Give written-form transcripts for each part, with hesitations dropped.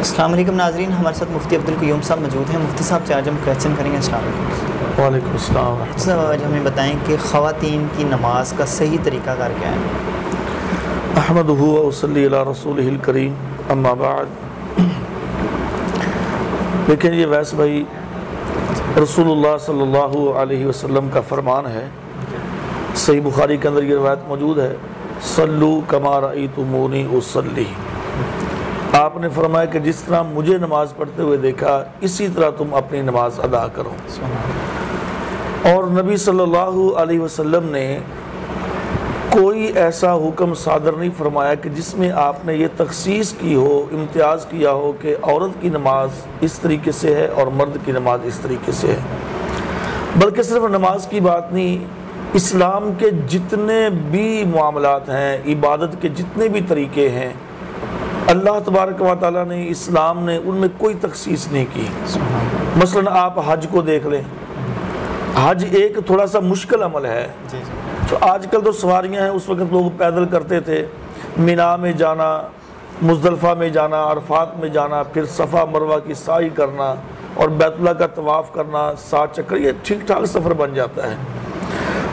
السلام علیکم ناظرین، ہمارے ساتھ مفتی عبدالقیوم صاحب موجود ہیں۔ مفتی صاحب سے آج ہم کویسچن کریں گے۔ السلام علیکم۔ وعلیکم السلام۔ صاحب آج ہمیں بتائیں کہ خواتین کی نماز کا صحیح طریقہ کار کیا ہے؟ احمدہ و اصلی علی رسولہ الکریم، اما بعد۔ لیکن یہ ویس بھائی رسول اللہ صلی اللہ علیہ وسلم کا فرمان ہے، صحیح بخاری کے اندر یہ روایت موجود ہے، صلو کما رأیتمونی اصلی۔ آپ نے فرمایا کہ جس طرح مجھے نماز پڑھتے ہوئے دیکھا اسی طرح تم اپنی نماز ادا کرو۔ اور نبی صلی اللہ علیہ وسلم نے کوئی ایسا حکم صادر نہیں فرمایا کہ جس میں آپ نے یہ تخصیص کی ہو، امتیاز کیا ہو کہ عورت کی نماز اس طریقے سے ہے اور مرد کی نماز اس طریقے سے ہے۔ بلکہ صرف نماز کی بات نہیں، اسلام کے جتنے بھی معاملات ہیں، عبادت کے جتنے بھی طریقے ہیں، اللہ تبارک و تعالیٰ نے، اسلام نے ان میں کوئی تخصیص نہیں کی۔ مثلا آپ حج کو دیکھ لیں، حج ایک تھوڑا سا مشکل عمل ہے۔ تو آج کل تو سواریاں ہیں، اس وقت لوگ پیدل کرتے تھے، مینا میں جانا، مزدلفہ میں جانا، عرفات میں جانا، پھر صفا مروہ کی سعی کرنا اور بیت اللہ کا طواف کرنا، 7 چکر، یہ ٹھیک ٹھاک سفر بن جاتا ہے۔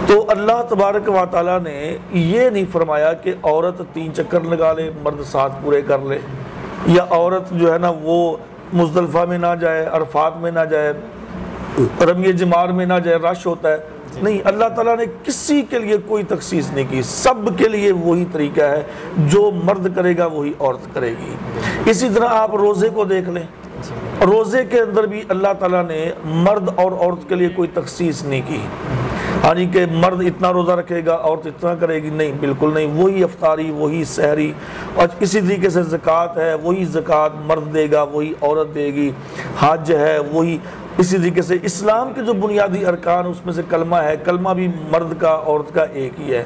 تو اللہ تبارک و تعالیٰ نے یہ نہیں فرمایا کہ عورت 3 چکر لگا لے، مرد 7 پورے کر لے، یا عورت جو ہے نا وہ مزدلفہ میں نہ جائے، عرفات میں نہ جائے، رمی جمار میں نہ جائے، رش ہوتا ہے۔ نہیں، اللہ تعالیٰ نے کسی کے لیے کوئی تخصیص نہیں کی، سب کے لیے وہی طریقہ ہے، جو مرد کرے گا وہی عورت کرے گی۔ اسی طرح آپ روزے کو دیکھ لیں، روزے کے اندر بھی اللہ تعالیٰ نے مرد اور عورت کے لیے کوئی تخصیص نہیں کی، یعنی کہ مرد اتنا روزہ رکھے گا عورت اتنا کرے گی، نہیں، بالکل نہیں۔ وہی افطاری، وہی سحری، اور اسی طریقے سے زکوٰۃ ہے، وہی زکوٰۃ مرد دے گا وہی عورت دے گی، حج ہے وہی۔ اسی طریقے سے اسلام کے جو بنیادی ارکان اس میں سے کلمہ ہے، کلمہ بھی مرد کا عورت کا ایک ہی ہے۔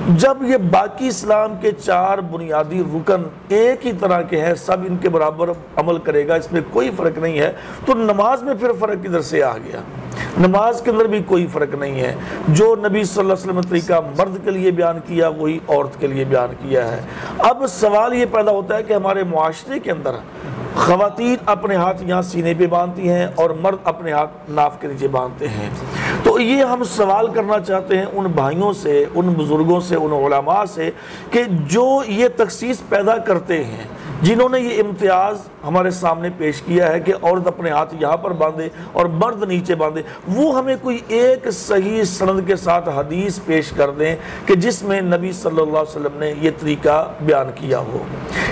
جب یہ باقی اسلام کے 4 بنیادی رکن ایک ہی طرح کے ہیں، سب ان کے برابر عمل کرے گا، اس میں کوئی فرق نہیں ہے، تو نماز میں پھر فرق کدھر سے آ گیا؟ نماز کے اندر بھی کوئی فرق نہیں ہے۔ جو نبی صلی اللہ علیہ وسلم نے طریقہ مرد کے لیے بیان کیا وہی عورت کے لیے بیان کیا ہے۔ اب سوال یہ پیدا ہوتا ہے کہ ہمارے معاشرے کے اندر خواتین اپنے ہاتھ یہاں سینے پہ باندھتی ہیں اور مرد اپنے ہاتھ ناف کے نیچے باندھتے ہیں۔ تو یہ ہم سوال کرنا چاہتے ہیں ان بھائیوں سے، ان بزرگوں سے، ان علماء سے کہ جو یہ تخصیص پیدا کرتے ہیں، جنہوں نے یہ امتیاز ہمارے سامنے پیش کیا ہے کہ عورت اپنے ہاتھ یہاں پر باندھے اور مرد نیچے باندھے، وہ ہمیں کوئی ایک صحیح سند کے ساتھ حدیث پیش کر دیں کہ جس میں نبی صلی اللہ علیہ وسلم نے یہ طریقہ بیان کیا ہو۔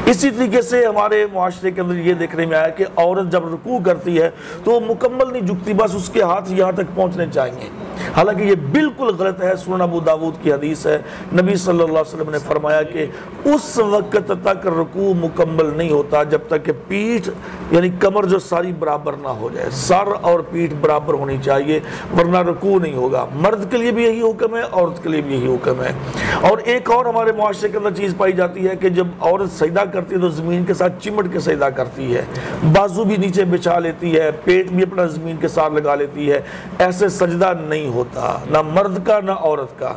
اسی طریقے سے ہمارے معاشرے کے اندر یہ دیکھنے میں آیا کہ عورت جب رکوع کرتی ہے تو وہ مکمل نہیں جھکتی، بس اس کے ہاتھ یہاں تک پہنچنے چاہیے، حالانکہ یہ بالکل غلط ہے۔ سنن ابو داود کی حدیث ہے، نبی صلی اللہ علیہ وسلم نے فرمایا کہ اس وقت تک رکوع مکمل نہیں ہوتا جب تک کہ پیٹھ یعنی کمر جو ساری برابر نہ ہو جائے، سر اور پیٹھ برابر ہونی چاہیے، ورنہ رکوع نہیں ہوگا۔ مرد کے لیے بھی یہی حکم ہے، عورت کے لیے بھی یہی حکم ہے۔ اور ایک اور ہمارے معاشرے کے اندر چیز پائی جاتی ہے کہ جب عورت سجدہ کرتی ہے تو زمین کے ساتھ چمٹ کے سجدہ کرتی ہے، بازو بھی نیچے بچھا لیتی ہے، پیٹ بھی اپنا زمین کے ساتھ لگا لیتی ہے۔ ایسے سجدہ نہیں ہوتا، نہ مرد کا نہ عورت کا،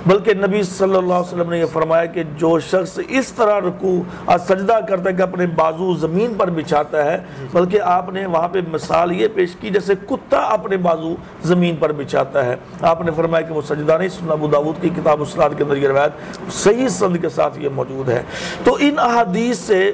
بلکہ نبی صلی اللہ علیہ وسلم نے یہ فرمایا کہ جو شخص اس طرح رکوع اور سجدہ کرتا ہے کہ اپنے بازو زمین پر بچھاتا ہے، بلکہ آپ نے وہاں پہ مثال یہ پیش کی جیسے کتا اپنے بازو زمین پر بچھاتا ہے، آپ نے فرمایا کہ وہ سجدہ نہیں۔ سنن ابو داؤد کی کتاب الصلاۃ کے اندر یہ روایت صحیح سند کے ساتھ یہ موجود ہے۔ تو ان احادیث سے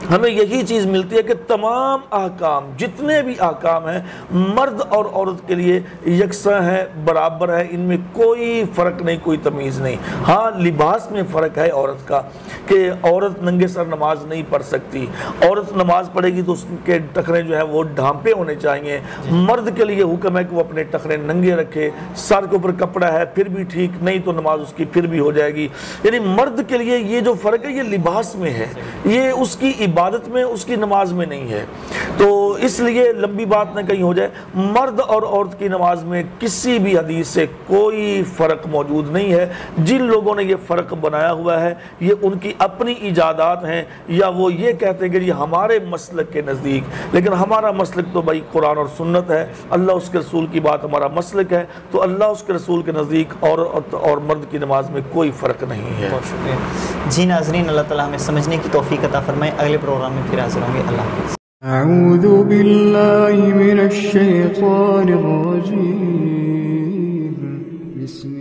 ہمیں یہی چیز ملتی ہے کہ تمام احکام، جتنے بھی احکام ہیں، مرد اور عورت کے لیے یکساں ہیں، برابر ہے، ان میں کوئی فرق نہیں، کوئی تمیز نہیں۔ ہاں، لباس میں فرق ہے عورت کا کہ عورت ننگے سر نماز نہیں پڑھ سکتی، عورت نماز پڑھے گی تو اس کے ٹخنے جو ہیں وہ ڈھانپے ہونے چاہیے۔ مرد کے لیے حکم ہے کہ وہ اپنے ٹخنے ننگے رکھے، سر کے اوپر کپڑا ہے پھر بھی ٹھیک، نہیں تو نماز اس کی پھر بھی ہو جائے گی۔ یعنی مرد کے لیے یہ جو فرق ہے یہ لباس میں ہے، یہ اس کی عبادت میں، اس کی نماز میں نہیں ہے۔ تو اس لیے لمبی بات نہ کہیں ہو جائے، مرد اور عورت کی نماز میں کسی بھی حدیث سے کوئی فرق موجود نہیں ہے۔ جن لوگوں نے یہ فرق بنایا ہوا ہے یہ ان کی اپنی ایجادات ہیں، یا وہ یہ کہتے ہیں کہ یہ ہمارے مسلک کے نزدیک، لیکن ہمارا مسلک تو بھائی قرآن اور سنت ہے، اللہ اس کے رسول کی بات ہمارا مسلک ہے، تو اللہ اس کے رسول کے نزدیک عورت اور مرد کی نماز میں کوئی فرق نہیں ہے۔ بہت شکریہ جی ناظرین، اللہ تعالیٰ ہمیں سمجھنے کی توفیق عطا فرمائے۔ اگلے پروگرام میں پھر حاضر ہوں گے. اللہ حافظ. اعوذ باللہ من الشیطان الرجیم. بسم